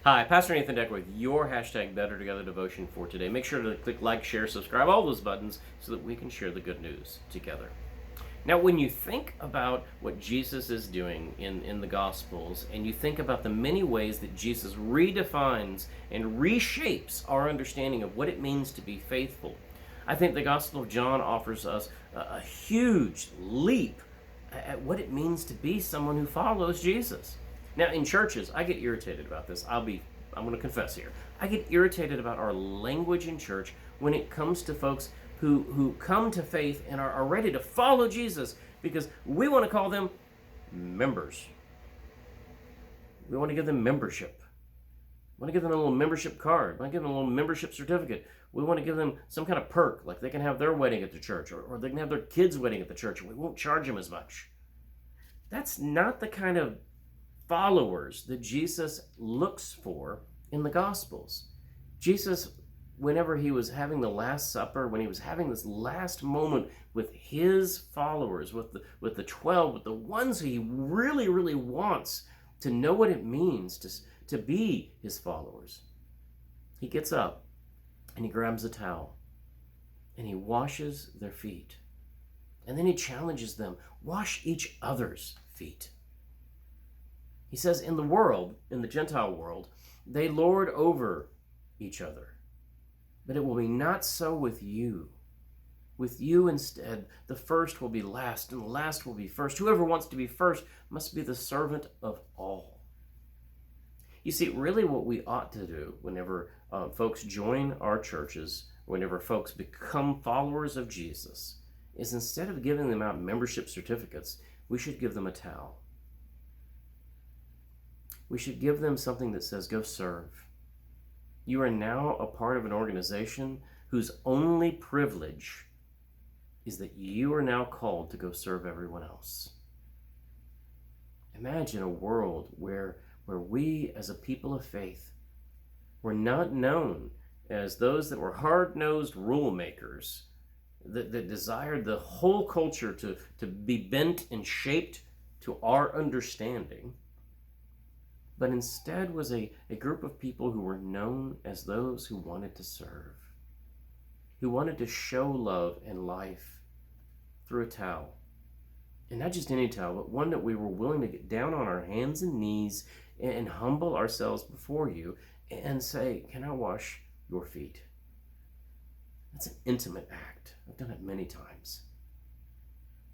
Hi, Pastor Nathan Decker with your hashtag Better Together devotion for today. Make sure to click like, share, subscribe, all those buttons so that we can share the good news together. Now, when you think about what Jesus is doing in the Gospels, and you think about the many ways that Jesus redefines and reshapes our understanding of what it means to be faithful, I think the Gospel of John offers us a huge leap at what it means to be someone who follows Jesus. Now, in churches, I get irritated about this. I'm going to confess here. I get irritated about our language in church when it comes to folks who come to faith and are ready to follow Jesus because we want to call them members. We want to give them membership. We want to give them a little membership card. We want to give them a little membership certificate. We want to give them some kind of perk, like they can have their wedding at the church, or they can have their kids' wedding at the church, and we won't charge them as much. That's not the kind of followers that Jesus looks for in the Gospels. Jesus, whenever he was having the Last Supper, when he was having this last moment with his followers, with the 12, with the ones who he really, really wants to know what it means to be his followers, he gets up and he grabs a towel and he washes their feet. And then he challenges them, wash each other's feet. He says in the Gentile world, they lord over each other. But it will be not so with you. With you instead, the first will be last, and the last will be first. Whoever wants to be first must be the servant of all. You see, really what we ought to do whenever folks join our churches, whenever folks become followers of Jesus, is instead of giving them out membership certificates, we should give them a towel. We should give them something that says, go serve. You are now a part of an organization whose only privilege is that you are now called to go serve everyone else. Imagine a world where we as a people of faith were not known as those that were hard-nosed rule makers that desired the whole culture to be bent and shaped to our understanding, but instead was a group of people who were known as those who wanted to serve, who wanted to show love and life through a towel. And not just any towel, but one that we were willing to get down on our hands and knees and humble ourselves before you and say, can I wash your feet? That's an intimate act. I've done it many times.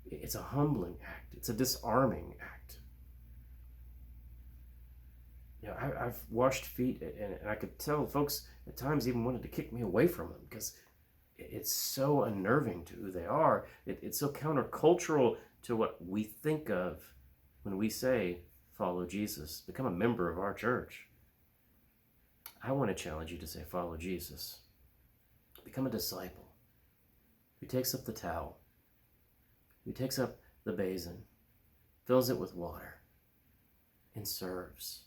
It's a humbling act. It's a disarming act. You know, I've washed feet, and I could tell folks at times even wanted to kick me away from them because it's so unnerving to who they are. It's so countercultural to what we think of when we say, follow Jesus, become a member of our church. I want to challenge you to say, follow Jesus. Become a disciple who takes up the towel, who takes up the basin, fills it with water, and serves.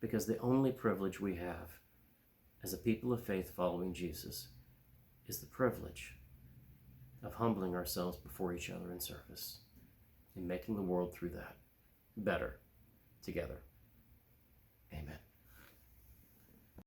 Because the only privilege we have as a people of faith following Jesus is the privilege of humbling ourselves before each other in service and making the world through that better together. Amen.